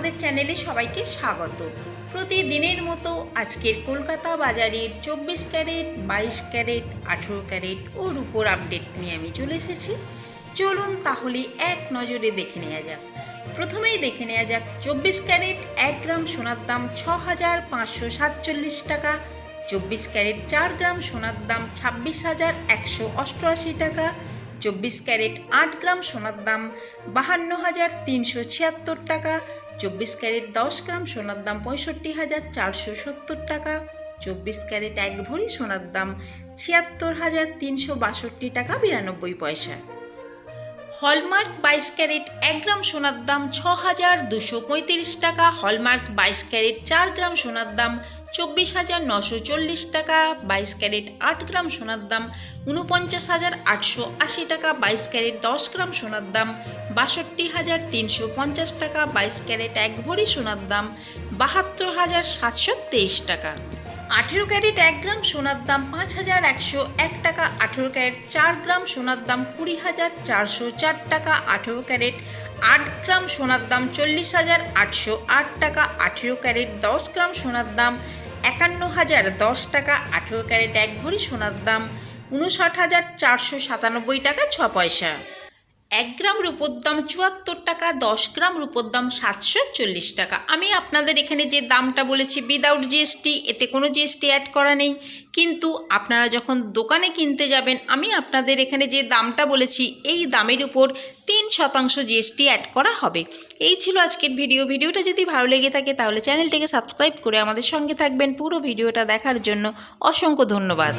আমাদের চ্যানেলে সবাইকে স্বাগত। প্রতিদিনের মতো আজকের কলকাতা বাজারের 24 ক্যারেট, 22 ক্যারেট, 18 ক্যারেট ও রূপোর আপডেট নিয়ে আমি চলে এসেছি। চলুন তাহলে এক নজরে দেখে নেওয়া যাক। প্রথমেই দেখে নেওয়া যাক 24 ক্যারেট 1 গ্রাম সোনার দাম 6,547 টাকা, 24 ক্যারেট 4 গ্রাম সোনার দাম 26,188 টাকা, 24 ক্যারেট 8 গ্রাম সোনার দাম 52,376 টাকা, 24 ক্যারেট 10 গ্রাম সোনার দাম 65,470 টাকা, 24 ক্যারেট 1 ভরি সোনার দাম 76,362 টাকা 92 পয়সা। হলমার্ক 22 ক্যারেট 1 গ্রাম সোনার দাম 6,235 টাকা, হলমার্ক 22 ক্যারেট 4 গ্রাম সোনার দাম 24,940 টাকা, 22 ক্যারেট 8 গ্রাম সোনার দাম 49,880 টাকা, 22 ক্যারেট 10 গ্রাম সোনার দাম 62,350 টাকা, 22 ক্যারেট 1 ভরি সোনার দাম 72,723 টাকা। 18 ক্যারেট 1 গ্রাম সোনার দাম 5,101 টাকা, 18 ক্যারেট 4 গ্রাম সোনার দাম 20,404 টাকা, 18 ক্যারেট 8 গ্রাম সোনার দাম 40,808 টাকা, 18 ক্যারেট 10 গ্রাম সোনার দাম 51,010 টাকা, 18 ক্যারেট 1 ভরি সোনার দাম 59,497 টাকা 6 পয়সা। 1 গ্রাম রূপোর দাম 74 টাকা, 10 গ্রাম রূপোর দাম 740 টাকা। আমি আপনাদের এখানে যে দামটা বলেছি উইদাউট জিএসটি, এতে কোনো জিএসটি অ্যাড করা নেই, কিন্তু আপনারা যখন দোকানে কিনতে যাবেন আমি আপনাদের এখানে যে দামটা বলেছি এই দামের উপর 3% জিএসটি অ্যাড করা হবে। এই ছিল আজকের ভিডিওটা যদি ভালো লেগে থাকে তাহলে চ্যানেলটিকে সাবস্ক্রাইব করে আমাদের সঙ্গে থাকবেন। পুরো ভিডিওটা দেখার জন্য অসংখ্য ধন্যবাদ।